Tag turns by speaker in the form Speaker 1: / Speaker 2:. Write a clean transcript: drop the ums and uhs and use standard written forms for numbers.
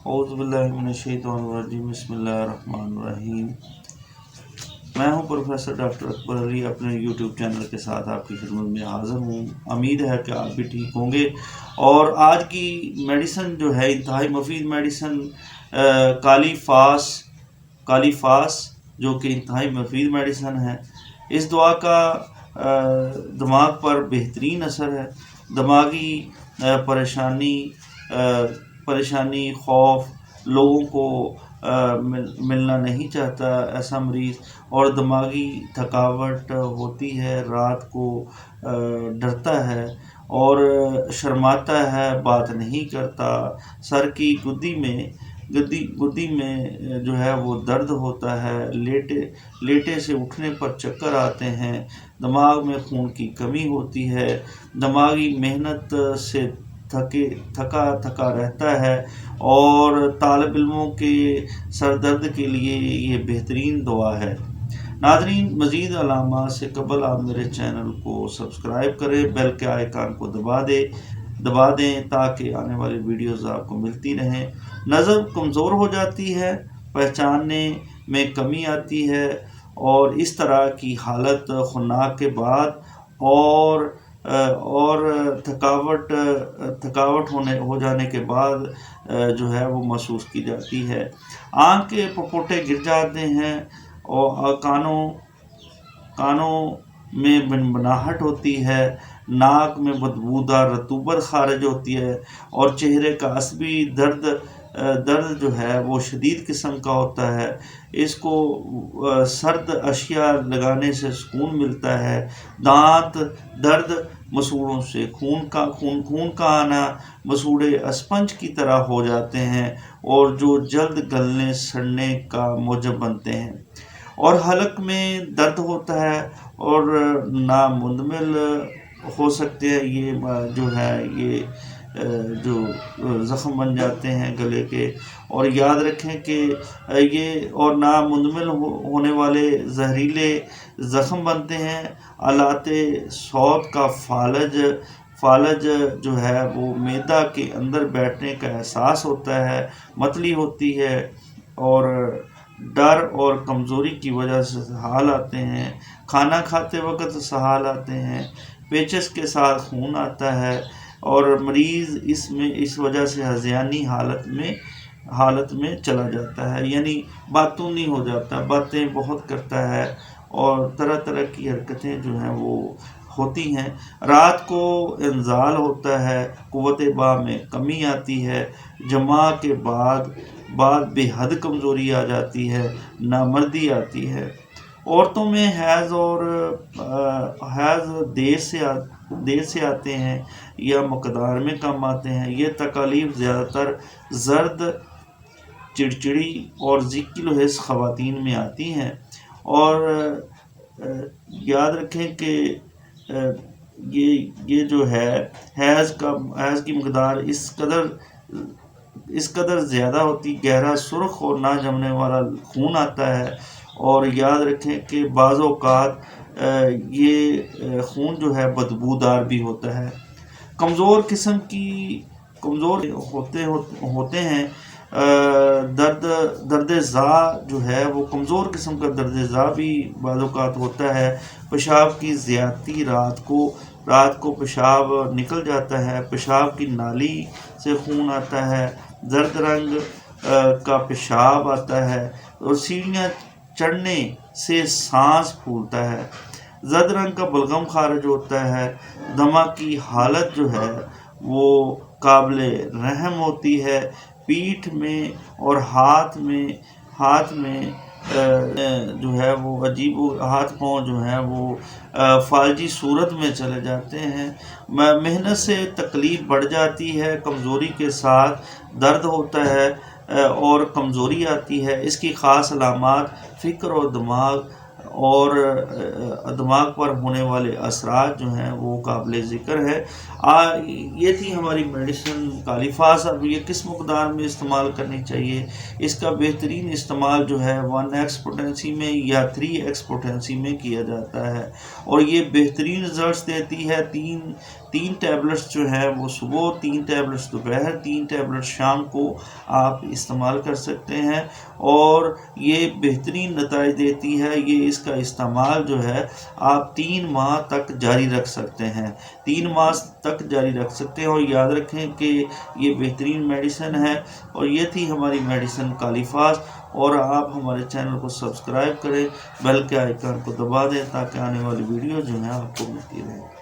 Speaker 1: اعوذ باللہ من الشیطان الرجیم، بسم اللہ الرحمن الرحیم۔ میں ہوں پروفیسر ڈاکٹر اکبر علی، اپنے یوٹیوب چینل کے ساتھ آپ کی خدمت میں حاضر ہوں۔ امید ہے کہ آپ بھی ٹھیک ہوں گے۔ اور آج کی میڈیسن جو ہے انتہائی مفید میڈیسن کالی فاس جو کہ انتہائی مفید میڈیسن ہے۔ اس دعا کا دماغ پر بہترین اثر ہے۔ دماغی پریشانی، خوف، لوگوں کو ملنا نہیں چاہتا ایسا مریض، اور دماغی تھکاوٹ ہوتی ہے، رات کو ڈرتا ہے اور شرماتا ہے، بات نہیں کرتا، سر کی گدی میں جو ہے وہ درد ہوتا ہے، لیٹے سے اٹھنے پر چکر آتے ہیں، دماغ میں خون کی کمی ہوتی ہے، دماغی محنت سے تھکا رہتا ہے، اور طالب علموں کے سر درد کے لیے یہ بہترین دعا ہے۔ ناظرین، مزید علامات سے قبل آپ میرے چینل کو سبسکرائب کریں، بیل کے آئیکن کو دبا دیں تاکہ آنے والی ویڈیوز آپ کو ملتی رہیں۔ نظر کمزور ہو جاتی ہے، پہچاننے میں کمی آتی ہے، اور اس طرح کی حالت خوراک کے بعد اور تھکاوٹ ہو جانے کے بعد جو ہے وہ محسوس کی جاتی ہے۔ آنکھ کے پپوٹے گر جاتے ہیں، اور کانوں میں بنبناہٹ ہوتی ہے، ناک میں بدبودار رطوبت خارج ہوتی ہے، اور چہرے کا عصبی درد جو ہے وہ شدید قسم کا ہوتا ہے۔ اس کو سرد اشیاء لگانے سے سکون ملتا ہے۔ دانت درد، مسوڑوں سے خون کا آنا، مسوڑے اسپنج کی طرح ہو جاتے ہیں اور جو جلد گلنے سڑنے کا موجب بنتے ہیں، اور حلق میں درد ہوتا ہے اور نامندمل ہو سکتے ہیں۔ یہ جو زخم بن جاتے ہیں گلے کے، اور یاد رکھیں کہ یہ اور نامندمل ہونے والے زہریلے زخم بنتے ہیں۔ آلات صوت کا فالج جو ہے وہ معدہ کے اندر بیٹھنے کا احساس ہوتا ہے، متلی ہوتی ہے، اور ڈر اور کمزوری کی وجہ سے سہال آتے ہیں، کھانا کھاتے وقت سہال آتے ہیں، پیچس کے ساتھ خون آتا ہے، اور مریض اس وجہ سے ہذیانی حالت میں چلا جاتا ہے، یعنی باتونی ہو جاتا ہے، باتیں بہت کرتا ہے، اور طرح طرح کی حرکتیں جو ہیں وہ ہوتی ہیں۔ رات کو انزال ہوتا ہے، قوت باہ میں کمی آتی ہے، جماع کے بعد بے حد کمزوری آ جاتی ہے، نامردی آتی ہے۔ عورتوں میں حیض دیر سے آتے ہیں یا مقدار میں کم آتے ہیں۔ یہ تکالیف زیادہ تر زرد، چڑچڑی اور ذکی الحس خواتین میں آتی ہیں، اور یاد رکھیں کہ یہ جو ہے حیض کی مقدار اس قدر زیادہ ہوتی، گہرا سرخ اور نہ جمنے والا خون آتا ہے، اور یاد رکھیں کہ بعض اوقات یہ خون جو ہے بدبودار بھی ہوتا ہے۔ کمزور ہوتے ہیں۔ درد زا جو ہے وہ کمزور قسم کا درد زا بھی بعض اوقات ہوتا ہے۔ پیشاب کی زیادتی، رات کو پیشاب نکل جاتا ہے، پیشاب کی نالی سے خون آتا ہے، زرد رنگ کا پیشاب آتا ہے، اور سیڑھیاں چڑھنے سے سانس پھولتا ہے، زرد رنگ کا بلغم خارج ہوتا ہے، دمہ کی حالت جو ہے وہ قابل رحم ہوتی ہے، پیٹھ میں اور ہاتھ میں جو ہے وہ عجیب، ہاتھ پاؤں جو ہیں وہ فالجی صورت میں چلے جاتے ہیں، محنت سے تکلیف بڑھ جاتی ہے، کمزوری کے ساتھ درد ہوتا ہے اور کمزوری آتی ہے۔ اس کی خاص علامات فکر اور دماغ پر ہونے والے اثرات جو ہیں وہ قابل ذکر ہے۔ یہ تھی ہماری میڈیسن کالی فاس۔ اب یہ کس مقدار میں استعمال کرنی چاہیے؟ اس کا بہترین استعمال جو ہے 1x پوٹینسی میں یا 3x پوٹینسی میں کیا جاتا ہے، اور یہ بہترین رزلٹس دیتی ہے۔ 3 ٹیبلٹس جو ہے وہ صبح، 3 ٹیبلٹس دوپہر، 3 ٹیبلٹ شام کو آپ استعمال کر سکتے ہیں، اور یہ بہترین نتائج دیتی ہے۔ یہ اس کا استعمال جو ہے آپ 3 ماہ تک جاری رکھ سکتے ہیں، 3 ماہ تک جاری رکھ سکتے ہیں، اور یاد رکھیں کہ یہ بہترین میڈیسن ہے۔ اور یہ تھی ہماری میڈیسن کالیفاس، اور آپ ہمارے چینل کو سبسکرائب کریں، بیل کے آئیکن کو دبا دیں تاکہ آنے والی ویڈیو جو ہے آپ کو ملتی رہے۔